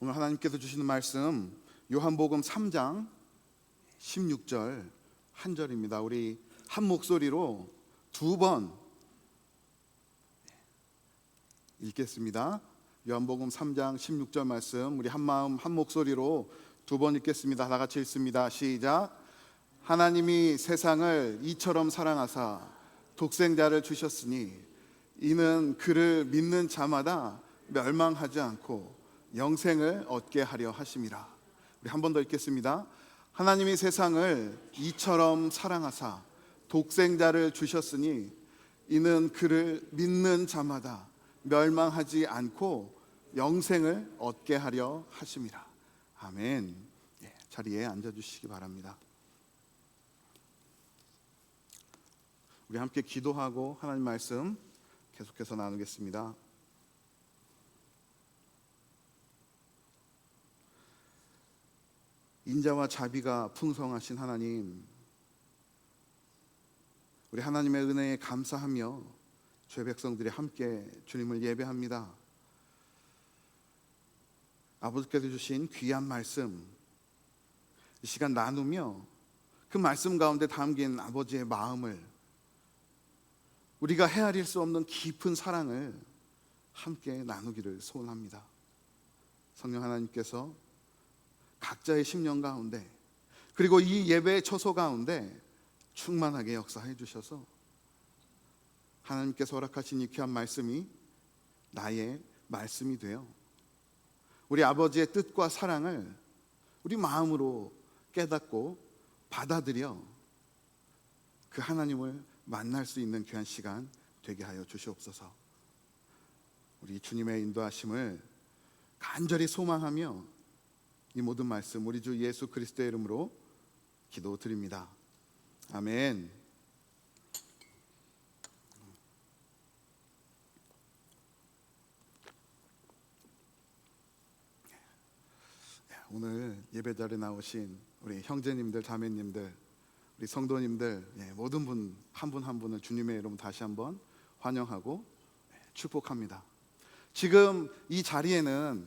오늘 하나님께서 주시는 말씀 요한복음 3장 16절 한 절입니다. 우리 한 목소리로 두 번 읽겠습니다. 요한복음 3장 16절 말씀 우리 한 마음 한 목소리로 두 번 읽겠습니다. 다 같이 읽습니다. 시작. 하나님이 세상을 이처럼 사랑하사 독생자를 주셨으니 이는 그를 믿는 자마다 멸망하지 않고 영생을 얻게 하려 하심이라. 우리 한 번 더 읽겠습니다. 하나님이 세상을 이처럼 사랑하사 독생자를 주셨으니 이는 그를 믿는 자마다 멸망하지 않고 영생을 얻게 하려 하심이라. 아멘. 자리에 앉아주시기 바랍니다. 우리 함께 기도하고 하나님 말씀 계속해서 나누겠습니다. 인자와 자비가 풍성하신 하나님, 우리 하나님의 은혜에 감사하며 죄 백성들이 함께 주님을 예배합니다. 아버지께서 주신 귀한 말씀 이 시간 나누며 그 말씀 가운데 담긴 아버지의 마음을, 우리가 헤아릴 수 없는 깊은 사랑을 함께 나누기를 소원합니다. 성령 하나님께서 각자의 심령 가운데, 그리고 이 예배의 처소 가운데 충만하게 역사해 주셔서 하나님께서 허락하신 이 귀한 말씀이 나의 말씀이 되어 우리 아버지의 뜻과 사랑을 우리 마음으로 깨닫고 받아들여 그 하나님을 만날 수 있는 귀한 시간 되게 하여 주시옵소서. 우리 주님의 인도하심을 간절히 소망하며 이 모든 말씀 우리 주 예수 그리스도의 이름으로 기도드립니다. 아멘. 오늘 예배 자리에 나오신 우리 형제님들, 자매님들, 우리 성도님들, 모든 분 한 분 한 분을 주님의 이름 다시 한번 환영하고 축복합니다. 지금 이 자리에는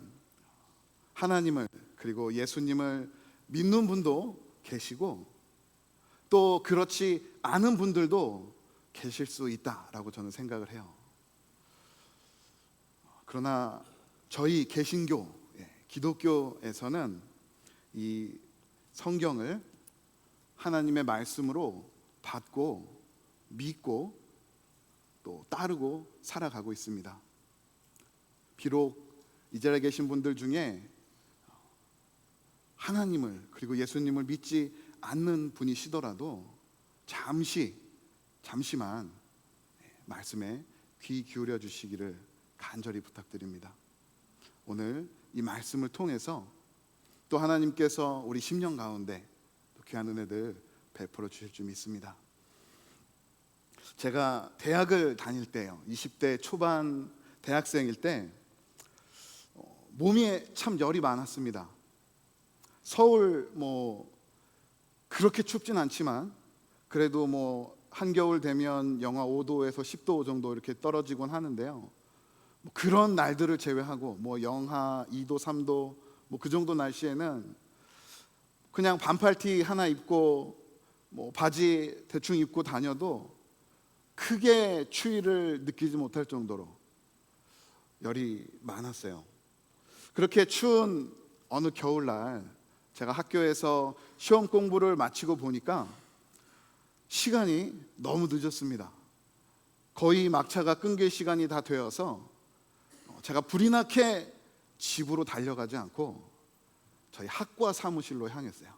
하나님을, 그리고 예수님을 믿는 분도 계시고 또 그렇지 않은 분들도 계실 수 있다라고 저는 생각을 해요. 그러나 저희 개신교, 기독교에서는 이 성경을 하나님의 말씀으로 받고 믿고 또 따르고 살아가고 있습니다. 비록 이 자리에 계신 분들 중에 하나님을, 그리고 예수님을 믿지 않는 분이시더라도 잠시만 말씀에 귀 기울여 주시기를 간절히 부탁드립니다. 오늘 이 말씀을 통해서 또 하나님께서 우리 심령 가운데 또 귀한 은혜들 베풀어 주실 줄 믿습니다. 제가 대학을 다닐 때요, 20대 초반 대학생일 때 몸에 참 열이 많았습니다. 서울 그렇게 춥진 않지만 그래도 한겨울 되면 영하 5도에서 10도 정도 이렇게 떨어지곤 하는데요, 그런 날들을 제외하고 영하 2도 3도 그 정도 날씨에는 그냥 반팔티 하나 입고 바지 대충 입고 다녀도 크게 추위를 느끼지 못할 정도로 열이 많았어요. 그렇게 추운 어느 겨울날 제가 학교에서 시험 공부를 마치고 보니까 시간이 너무 늦었습니다. 거의 막차가 끊길 시간이 다 되어서 제가 불이 나게 집으로 달려가지 않고 저희 학과 사무실로 향했어요.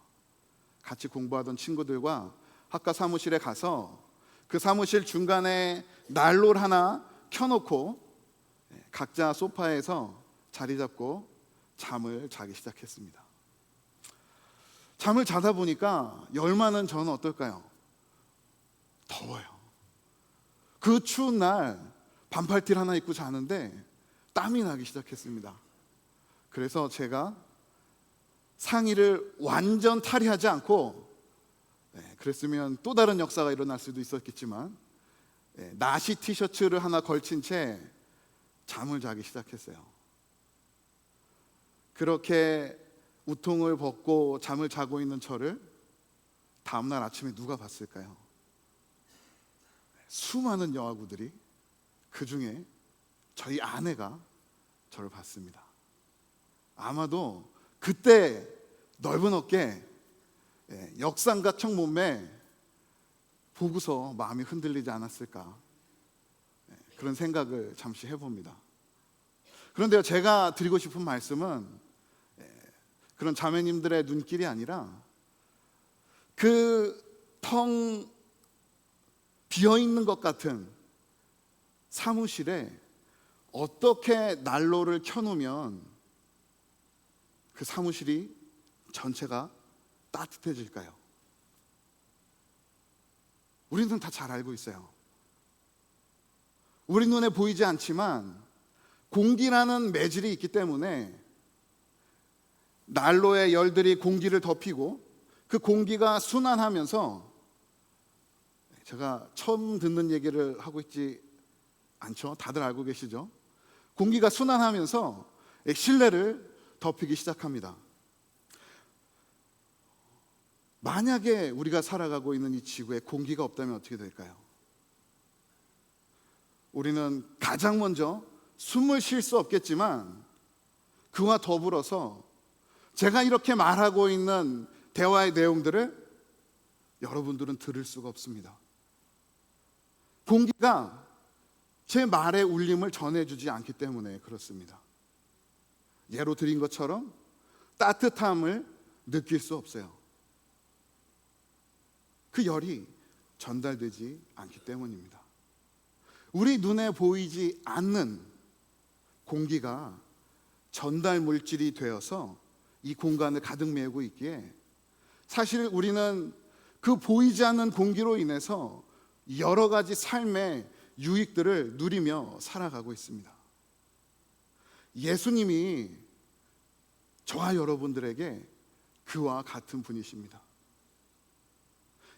같이 공부하던 친구들과 학과 사무실에 가서 그 사무실 중간에 난로를 하나 켜놓고 각자 소파에서 자리 잡고 잠을 자기 시작했습니다. 잠을 자다 보니까 열 많은 저는 어떨까요? 더워요. 그 추운 날 반팔티를 하나 입고 자는데 땀이 나기 시작했습니다. 그래서 제가 상의를 완전 탈의하지 않고, 그랬으면 또 다른 역사가 일어날 수도 있었겠지만, 나시 티셔츠를 하나 걸친 채 잠을 자기 시작했어요. 그렇게 우통을 벗고 잠을 자고 있는 저를 다음날 아침에 누가 봤을까요? 수많은 여아구들이, 그 중에 저희 아내가 저를 봤습니다. 아마도 그때 넓은 어깨, 역삼각형 몸매 보고서 마음이 흔들리지 않았을까, 그런 생각을 잠시 해봅니다. 그런데요, 제가 드리고 싶은 말씀은 그런 자매님들의 눈길이 아니라 그 텅 비어있는 것 같은 사무실에 어떻게 난로를 켜놓으면 그 사무실이 전체가 따뜻해질까요? 우리는 다 잘 알고 있어요. 우리 눈에 보이지 않지만 공기라는 매질이 있기 때문에 난로의 열들이 공기를 덮이고 그 공기가 순환하면서, 제가 처음 듣는 얘기를 하고 있지 않죠? 다들 알고 계시죠? 공기가 순환하면서 실내를 덮이기 시작합니다. 만약에 우리가 살아가고 있는 이 지구에 공기가 없다면 어떻게 될까요? 우리는 가장 먼저 숨을 쉴 수 없겠지만, 그와 더불어서 제가 이렇게 말하고 있는 대화의 내용들을 여러분들은 들을 수가 없습니다. 공기가 제 말의 울림을 전해주지 않기 때문에 그렇습니다. 예로 드린 것처럼 따뜻함을 느낄 수 없어요. 그 열이 전달되지 않기 때문입니다. 우리 눈에 보이지 않는 공기가 전달 물질이 되어서 이 공간을 가득 메우고 있기에, 사실 우리는 그 보이지 않는 공기로 인해서 여러 가지 삶의 유익들을 누리며 살아가고 있습니다. 예수님이 저와 여러분들에게 그와 같은 분이십니다.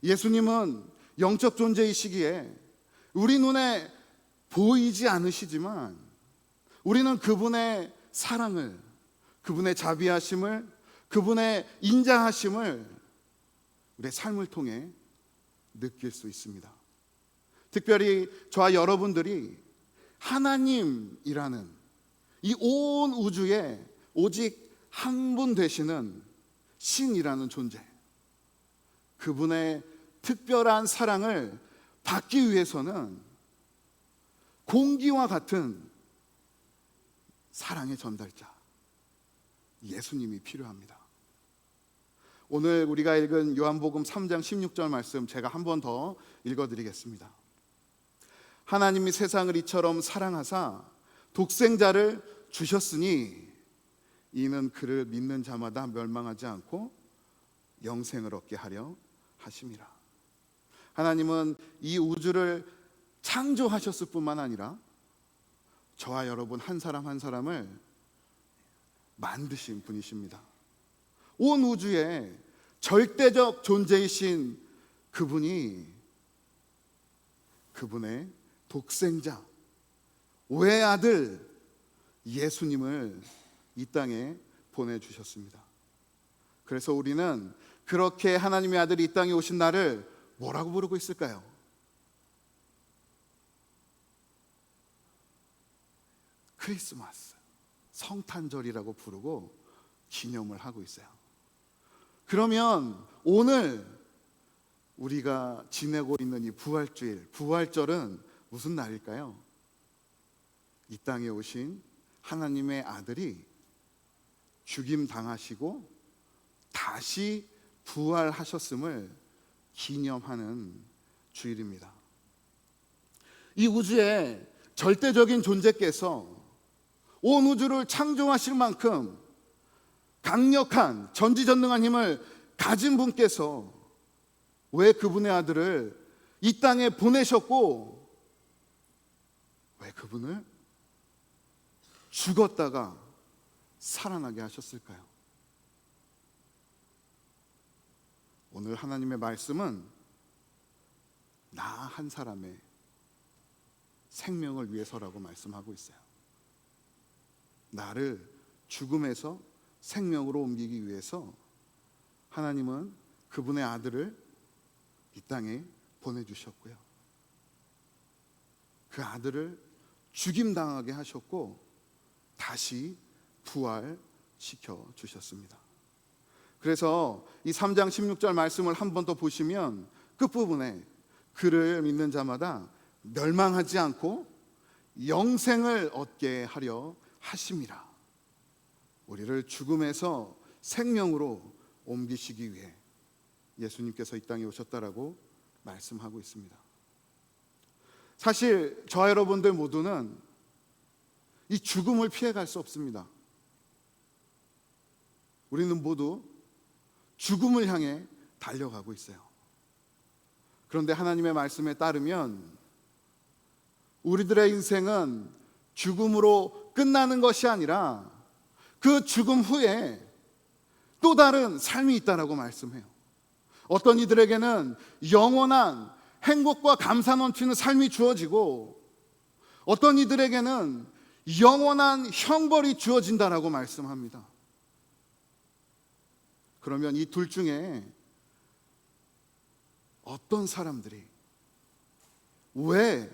예수님은 영적 존재이시기에 우리 눈에 보이지 않으시지만 우리는 그분의 사랑을, 그분의 자비하심을, 그분의 인자하심을 우리의 삶을 통해 느낄 수 있습니다. 특별히 저와 여러분들이 하나님이라는 이 온 우주에 오직 한 분 되시는 신이라는 존재, 그분의 특별한 사랑을 받기 위해서는 공기와 같은 사랑의 전달자 예수님이 필요합니다. 오늘 우리가 읽은 요한복음 3장 16절 말씀 제가 한 번 더 읽어드리겠습니다. 하나님이 세상을 이처럼 사랑하사 독생자를 주셨으니 이는 그를 믿는 자마다 멸망하지 않고 영생을 얻게 하려 하심이라. 하나님은 이 우주를 창조하셨을 뿐만 아니라 저와 여러분 한 사람 한 사람을 만드신 분이십니다. 온 우주의 절대적 존재이신 그분이 그분의 독생자, 외아들 예수님을 이 땅에 보내주셨습니다. 그래서 우리는 그렇게 하나님의 아들이 이 땅에 오신 날을 뭐라고 부르고 있을까요? 크리스마스, 성탄절이라고 부르고 기념을 하고 있어요. 그러면 오늘 우리가 지내고 있는 이 부활주일, 부활절은 무슨 날일까요? 이 땅에 오신 하나님의 아들이 죽임 당하시고 다시 부활하셨음을 기념하는 주일입니다. 이 우주의 절대적인 존재께서 온 우주를 창조하실 만큼 강력한 전지전능한 힘을 가진 분께서 왜 그분의 아들을 이 땅에 보내셨고 왜 그분을 죽었다가 살아나게 하셨을까요? 오늘 하나님의 말씀은 나 한 사람의 생명을 위해서라고 말씀하고 있어요. 나를 죽음에서 생명으로 옮기기 위해서 하나님은 그분의 아들을 이 땅에 보내주셨고요. 그 아들을 죽임당하게 하셨고 다시 부활시켜 주셨습니다. 그래서 이 3장 16절 말씀을 한 번 더 보시면 끝부분에 그를 믿는 자마다 멸망하지 않고 영생을 얻게 하려 하심이라. 우리를 죽음에서 생명으로 옮기시기 위해 예수님께서 이 땅에 오셨다라고 말씀하고 있습니다. 사실 저와 여러분들 모두는 이 죽음을 피해갈 수 없습니다. 우리는 모두 죽음을 향해 달려가고 있어요. 그런데 하나님의 말씀에 따르면 우리들의 인생은 죽음으로 끝나는 것이 아니라 그 죽음 후에 또 다른 삶이 있다라고 말씀해요. 어떤 이들에게는 영원한 행복과 감사 넘치는 삶이 주어지고 어떤 이들에게는 영원한 형벌이 주어진다라고 말씀합니다. 그러면 이 둘 중에 어떤 사람들이 왜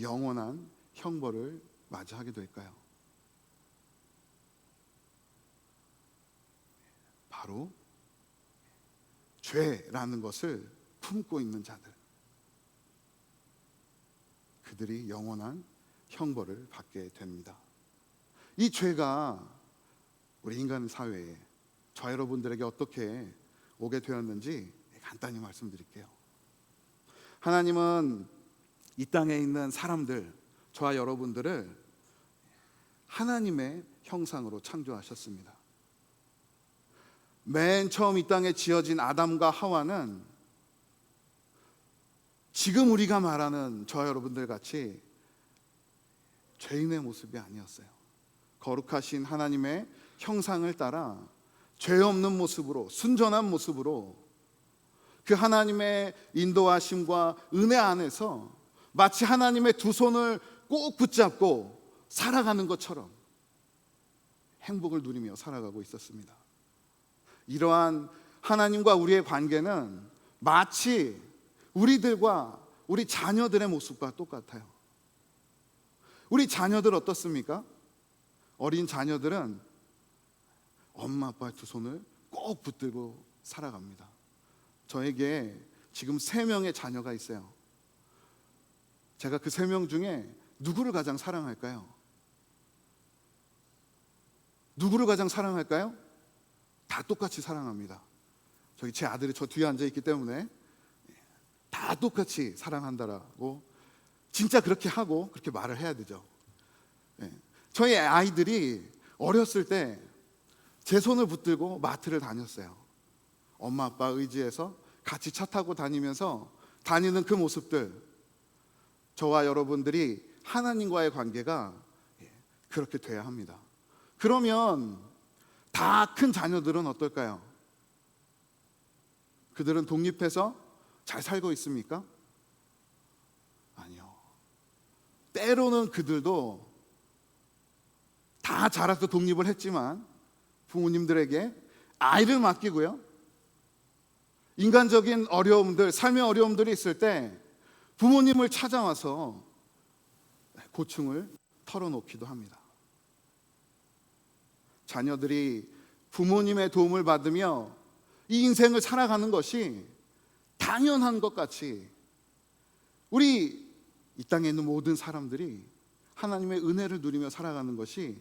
영원한 형벌을 맞이하게 될까요? 바로 죄라는 것을 품고 있는 자들, 그들이 영원한 형벌을 받게 됩니다. 이 죄가 우리 인간 사회에 저 여러분들에게 어떻게 오게 되었는지 간단히 말씀드릴게요. 하나님은 이 땅에 있는 사람들, 저와 여러분들을 하나님의 형상으로 창조하셨습니다. 맨 처음 이 땅에 지어진 아담과 하와는 지금 우리가 말하는 저와 여러분들 같이 죄인의 모습이 아니었어요. 거룩하신 하나님의 형상을 따라 죄 없는 모습으로, 순전한 모습으로 그 하나님의 인도하심과 은혜 안에서 마치 하나님의 두 손을 꼭 붙잡고 살아가는 것처럼 행복을 누리며 살아가고 있었습니다. 이러한 하나님과 우리의 관계는 마치 우리들과 우리 자녀들의 모습과 똑같아요. 우리 자녀들 어떻습니까? 어린 자녀들은 엄마 아빠의 두 손을 꼭 붙들고 살아갑니다. 저에게 지금 3명의 자녀가 있어요. 제가 그 3명 중에 누구를 가장 사랑할까요? 누구를 가장 사랑할까요? 다 똑같이 사랑합니다. 저기 제 아들이 저 뒤에 앉아 있기 때문에 다 똑같이 사랑한다라고 진짜 그렇게 하고 그렇게 말을 해야 되죠. 저희 아이들이 어렸을 때 제 손을 붙들고 마트를 다녔어요. 엄마 아빠 의지해서 같이 차 타고 다니면서 다니는 그 모습들, 저와 여러분들이 하나님과의 관계가 그렇게 돼야 합니다. 그러면 다 큰 자녀들은 어떨까요? 그들은 독립해서 잘 살고 있습니까? 아니요. 때로는 그들도 다 자라서 독립을 했지만 부모님들에게 아이를 맡기고요, 인간적인 어려움들, 삶의 어려움들이 있을 때 부모님을 찾아와서 고충을 털어놓기도 합니다. 자녀들이 부모님의 도움을 받으며 이 인생을 살아가는 것이 당연한 것 같이 우리 이 땅에 있는 모든 사람들이 하나님의 은혜를 누리며 살아가는 것이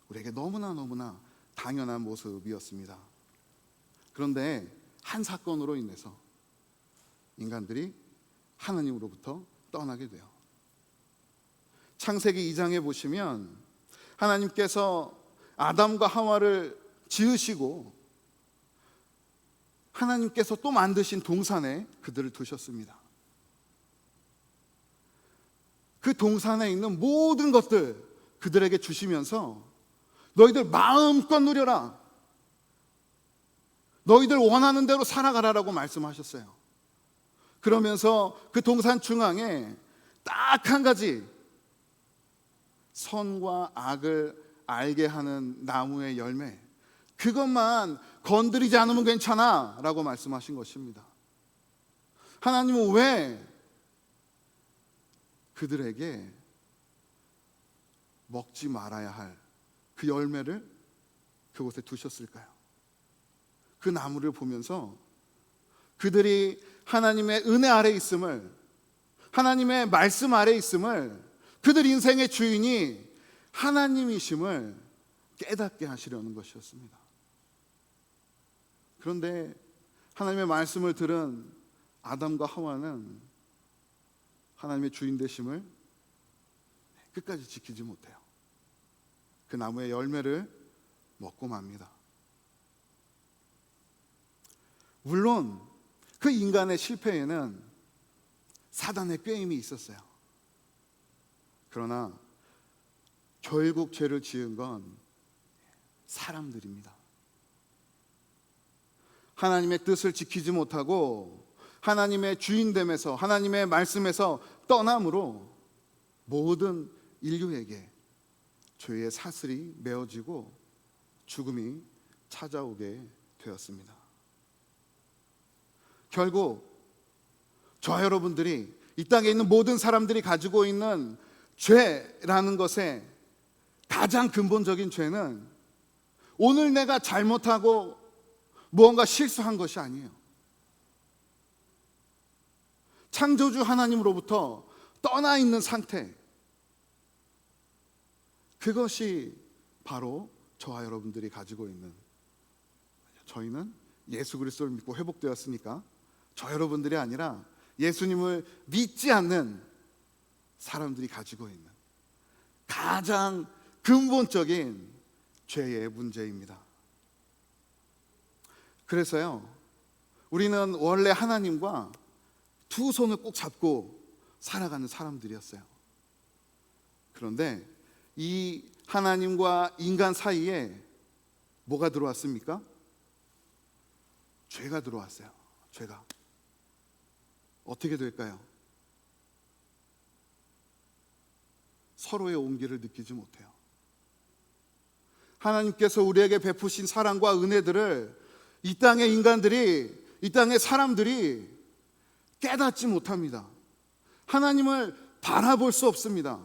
우리에게 너무나 당연한 모습이었습니다. 그런데 한 사건으로 인해서 인간들이 하나님으로부터 떠나게 돼요. 창세기 2장에 보시면 하나님께서 아담과 하와를 지으시고 하나님께서 또 만드신 동산에 그들을 두셨습니다. 그 동산에 있는 모든 것들 그들에게 주시면서 너희들 마음껏 누려라, 너희들 원하는 대로 살아가라라고 말씀하셨어요. 그러면서 그 동산 중앙에 딱 한 가지, 선과 악을 알게 하는 나무의 열매, 그것만 건드리지 않으면 괜찮아 라고 말씀하신 것입니다. 하나님은 왜 그들에게 먹지 말아야 할 그 열매를 그곳에 두셨을까요? 그 나무를 보면서 그들이 하나님의 은혜 아래 있음을, 하나님의 말씀 아래 있음을, 그들 인생의 주인이 하나님이심을 깨닫게 하시려는 것이었습니다. 그런데 하나님의 말씀을 들은 아담과 하와는 하나님의 주인 되심을 끝까지 지키지 못해요. 그 나무의 열매를 먹고 맙니다. 물론 그 인간의 실패에는 사단의 꾀임이 있었어요. 그러나 결국 죄를 지은 건 사람들입니다. 하나님의 뜻을 지키지 못하고 하나님의 주인됨에서, 하나님의 말씀에서 떠남으로 모든 인류에게 죄의 사슬이 메어지고 죽음이 찾아오게 되었습니다. 결국 저와 여러분들이, 이 땅에 있는 모든 사람들이 가지고 있는 죄라는 것의 가장 근본적인 죄는 오늘 내가 잘못하고 무언가 실수한 것이 아니에요. 창조주 하나님으로부터 떠나 있는 상태, 그것이 바로 저와 여러분들이 가지고 있는, 저희는 예수 그리스도를 믿고 회복되었으니까 저 여러분들이 아니라 예수님을 믿지 않는 사람들이 가지고 있는 가장 근본적인 죄의 문제입니다. 그래서요, 우리는 원래 하나님과 두 손을 꼭 잡고 살아가는 사람들이었어요. 그런데 이 하나님과 인간 사이에 뭐가 들어왔습니까? 죄가 들어왔어요. 죄가. 어떻게 될까요? 서로의 온기를 느끼지 못해요. 하나님께서 우리에게 베푸신 사랑과 은혜들을 이 땅의 인간들이, 이 땅의 사람들이 깨닫지 못합니다. 하나님을 바라볼 수 없습니다.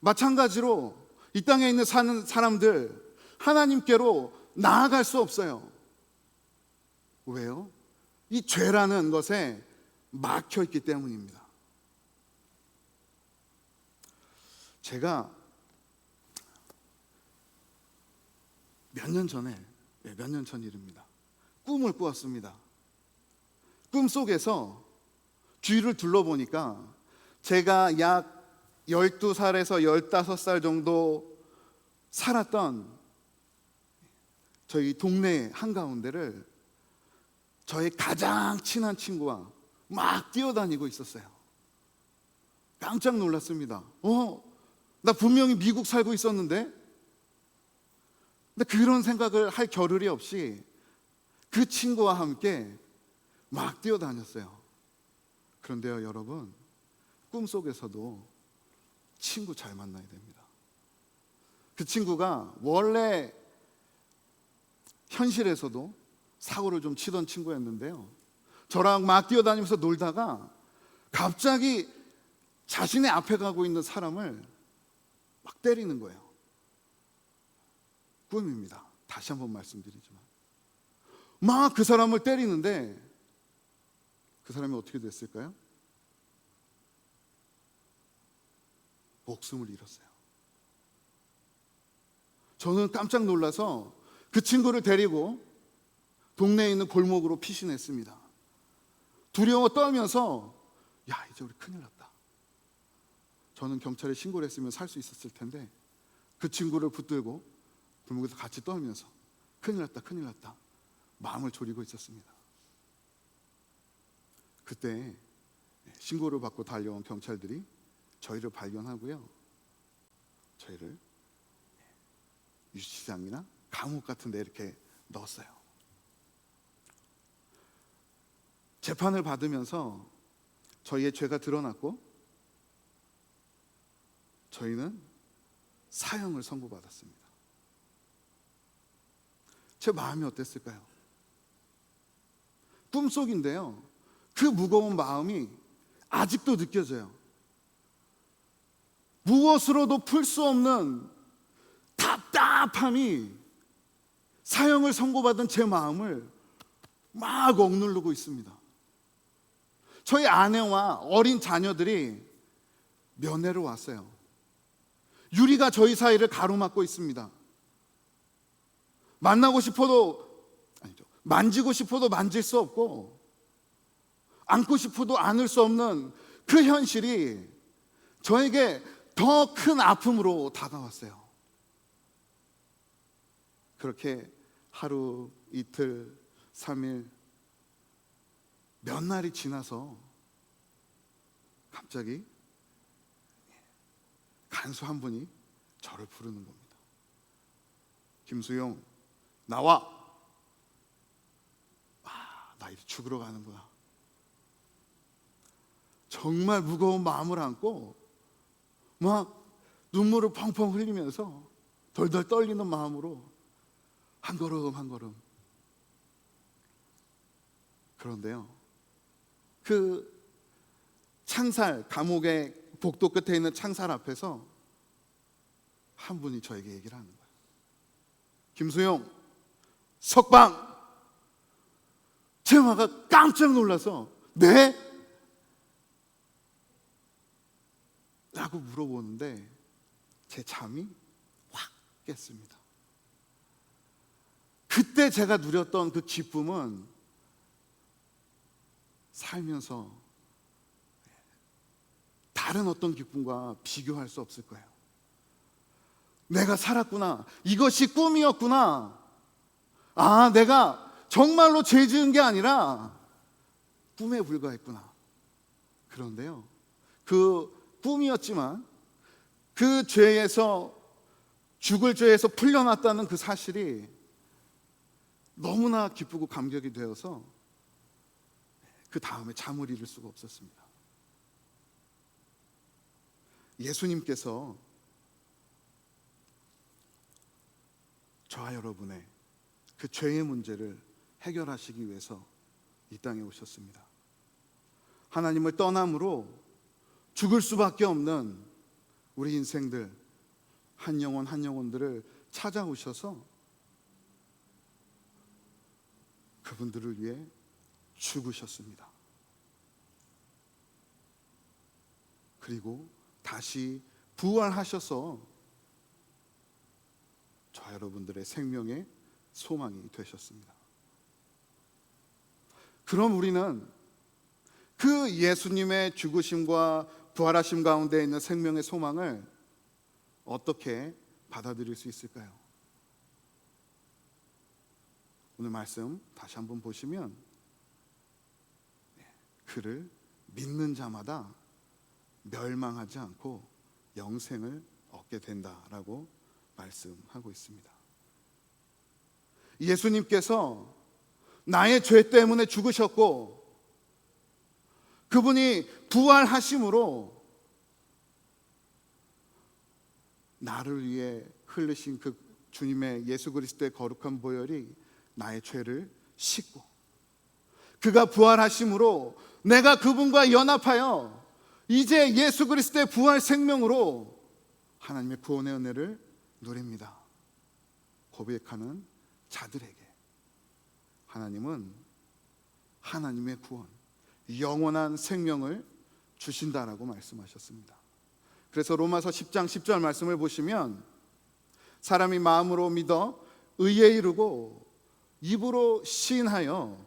마찬가지로 이 땅에 있는 사는 사람들, 하나님께로 나아갈 수 없어요. 왜요? 이 죄라는 것에 막혀 있기 때문입니다. 제가 몇 년 전 일입니다. 꿈을 꾸었습니다. 꿈속에서 주위를 둘러보니까 제가 약 12살에서 15살 정도 살았던 저희 동네 한가운데를 저의 가장 친한 친구와 막 뛰어다니고 있었어요. 깜짝 놀랐습니다. 나 분명히 미국 살고 있었는데? 근데 그런 생각을 할 겨를이 없이 그 친구와 함께 막 뛰어다녔어요. 그런데요, 여러분, 꿈속에서도 친구 잘 만나야 됩니다. 그 친구가 원래 현실에서도 사고를 좀 치던 친구였는데요, 저랑 막 뛰어다니면서 놀다가 갑자기 자신의 앞에 가고 있는 사람을 막 때리는 거예요. 꿈입니다. 다시 한번 말씀드리지만 막 그 사람을 때리는데 그 사람이 어떻게 됐을까요? 목숨을 잃었어요. 저는 깜짝 놀라서 그 친구를 데리고 동네에 있는 골목으로 피신했습니다. 두려워 떨면서, 야, 이제 우리 큰일 났다. 저는 경찰에 신고를 했으면 살 수 있었을 텐데 그 친구를 붙들고 골목에서 같이 떨면서 큰일 났다, 큰일 났다 마음을 졸이고 있었습니다. 그때 신고를 받고 달려온 경찰들이 저희를 발견하고요, 저희를 유치장이나 감옥 같은 데 이렇게 넣었어요. 재판을 받으면서 저희의 죄가 드러났고 저희는 사형을 선고받았습니다. 제 마음이 어땠을까요? 꿈속인데요, 그 무거운 마음이 아직도 느껴져요. 무엇으로도 풀 수 없는 답답함이 사형을 선고받은 제 마음을 막 억누르고 있습니다. 저희 아내와 어린 자녀들이 면회로 왔어요. 유리가 저희 사이를 가로막고 있습니다. 만나고 싶어도 아니죠. 만지고 싶어도 만질 수 없고 안고 싶어도 안을 수 없는 그 현실이 저에게 더 큰 아픔으로 다가왔어요. 그렇게 하루, 이틀, 3일, 몇 날이 지나서 갑자기 간수 한 분이 저를 부르는 겁니다. 김수용, 나와. 나 이제 죽으러 가는구나. 정말 무거운 마음을 안고 막 눈물을 펑펑 흘리면서 덜덜 떨리는 마음으로 한 걸음 한 걸음. 그런데요, 그 창살, 감옥의 복도 끝에 있는 창살 앞에서 한 분이 저에게 얘기를 하는 거예요. 김수용, 석방. 제 엄마가 깜짝 놀라서 네? 라고 물어보는데 제 잠이 확 깼습니다. 그때 제가 누렸던 그 기쁨은 살면서 다른 어떤 기쁨과 비교할 수 없을 거예요. 내가 살았구나. 이것이 꿈이었구나. 내가 정말로 죄 지은 게 아니라 꿈에 불과했구나. 그런데요, 그 꿈이었지만 그 죄에서, 죽을 죄에서 풀려났다는 그 사실이 너무나 기쁘고 감격이 되어서 그 다음에 잠을 이룰 수가 없었습니다. 예수님께서 저와 여러분의 그 죄의 문제를 해결하시기 위해서 이 땅에 오셨습니다. 하나님을 떠남으로 죽을 수밖에 없는 우리 인생들, 한 영혼 한 영혼들을 찾아오셔서 그분들을 위해 죽으셨습니다. 그리고 다시 부활하셔서 저 여러분들의 생명의 소망이 되셨습니다. 그럼 우리는 그 예수님의 죽으심과 부활하심 가운데 있는 생명의 소망을 어떻게 받아들일 수 있을까요? 오늘 말씀 다시 한번 보시면 그를 믿는 자마다 멸망하지 않고 영생을 얻게 된다라고 말씀하고 있습니다. 예수님께서 나의 죄 때문에 죽으셨고 그분이 부활하심으로 나를 위해 흘리신 그 주님의 예수 그리스도의 거룩한 보혈이 나의 죄를 씻고 그가 부활하심으로 내가 그분과 연합하여 이제 예수 그리스도의 부활 생명으로 하나님의 구원의 은혜를 누립니다. 고백하는 자들에게 하나님은 하나님의 구원, 영원한 생명을 주신다라고 말씀하셨습니다. 그래서 로마서 10장 10절 말씀을 보시면 사람이 마음으로 믿어 의에 이르고 입으로 시인하여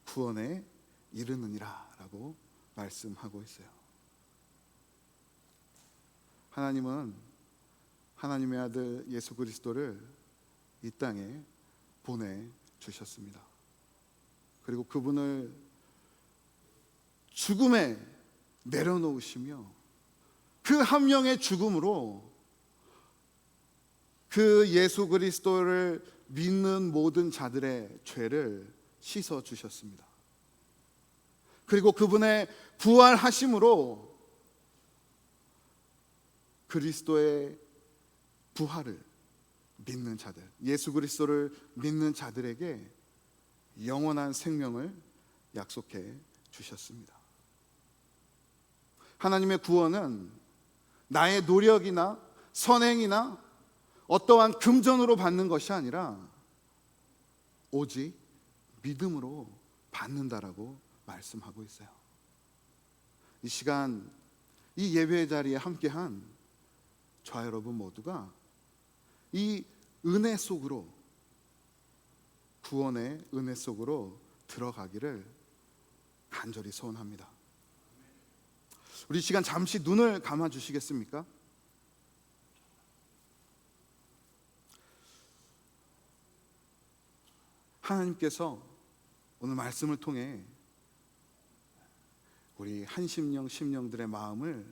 구원에 이르느니라 라고 말씀하고 있어요. 하나님은 하나님의 아들 예수 그리스도를 이 땅에 보내주셨습니다. 그리고 그분을 죽음에 내려놓으시며 그 한 명의 죽음으로 그 예수 그리스도를 믿는 모든 자들의 죄를 씻어 주셨습니다. 그리고 그분의 부활하심으로 그리스도의 부활을 믿는 자들, 예수 그리스도를 믿는 자들에게 영원한 생명을 약속해 주셨습니다. 하나님의 구원은 나의 노력이나 선행이나 어떠한 금전으로 받는 것이 아니라 오직 믿음으로 받는다라고 말씀하고 있어요. 이 시간 이 예배의 자리에 함께한 저와 여러분 모두가 이 은혜 속으로, 구원의 은혜 속으로 들어가기를 간절히 소원합니다. 우리 시간 잠시 눈을 감아 주시겠습니까? 하나님께서 오늘 말씀을 통해 우리 한심령 심령들의 마음을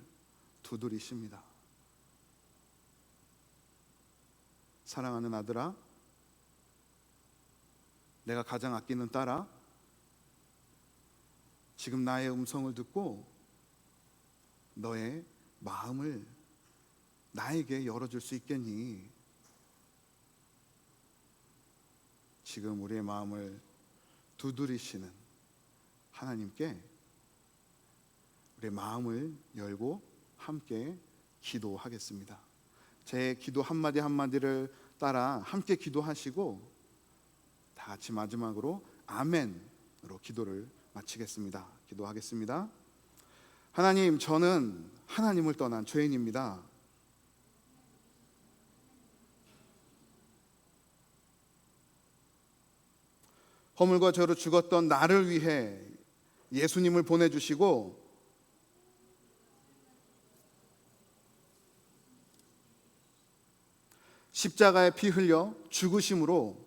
두드리십니다. 사랑하는 아들아, 내가 가장 아끼는 딸아, 지금 나의 음성을 듣고 너의 마음을 나에게 열어줄 수 있겠니? 지금 우리의 마음을 두드리시는 하나님께 우리의 마음을 열고 함께 기도하겠습니다. 제 기도 한마디 한마디를 따라 함께 기도하시고 다 같이 마지막으로 아멘으로 기도를 마치겠습니다. 기도하겠습니다. 하나님, 저는 하나님을 떠난 죄인입니다. 허물과 죄로 죽었던 나를 위해 예수님을 보내주시고 십자가에 피 흘려 죽으심으로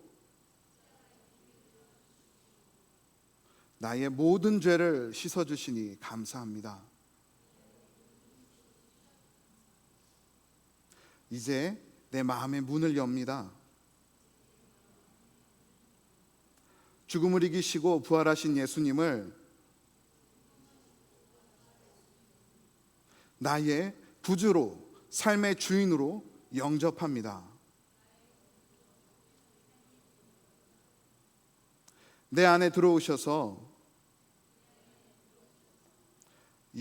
나의 모든 죄를 씻어주시니 감사합니다. 이제 내 마음의 문을 엽니다. 죽음을 이기시고 부활하신 예수님을 나의 구주로, 삶의 주인으로 영접합니다. 내 안에 들어오셔서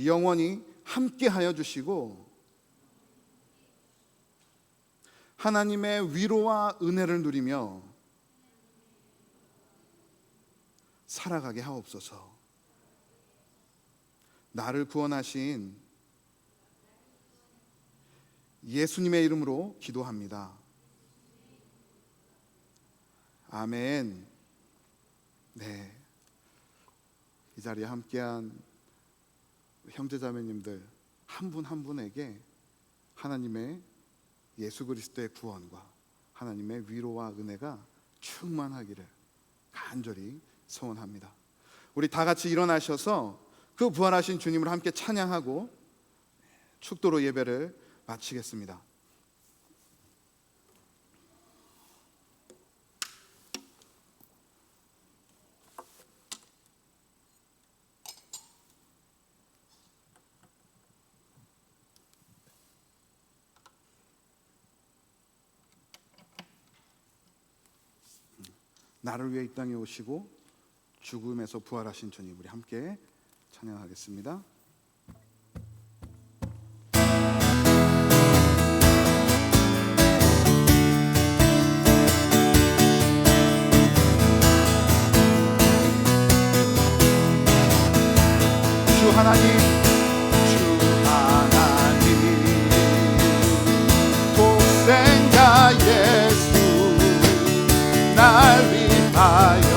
영원히 함께하여 주시고 하나님의 위로와 은혜를 누리며 살아가게 하옵소서. 나를 구원하신 예수님의 이름으로 기도합니다. 아멘. 네, 이 자리에 함께한 형제자매님들 한 분 한 분에게 하나님의 예수 그리스도의 구원과 하나님의 위로와 은혜가 충만하기를 간절히 소원합니다. 우리 다 같이 일어나셔서 그 부활하신 주님을 함께 찬양하고 축도로 예배를 마치겠습니다. 나를 위해 이 땅에 오시고 죽음에서 부활하신 주님, 우리 함께 찬양하겠습니다. 주 하나님, 주 하나님, 독생자 예수 날 위하여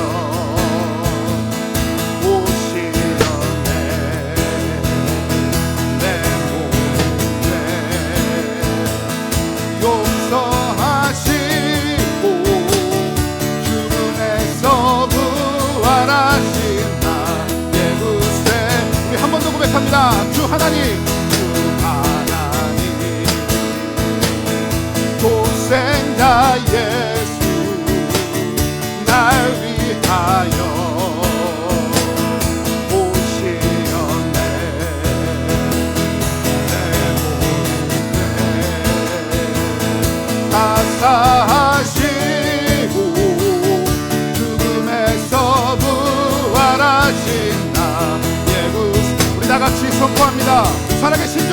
주 하나님, 주 하나님, 독생자 예수 날 위하여 오시었네. 내 몸에 다 선포합니다. 살아계신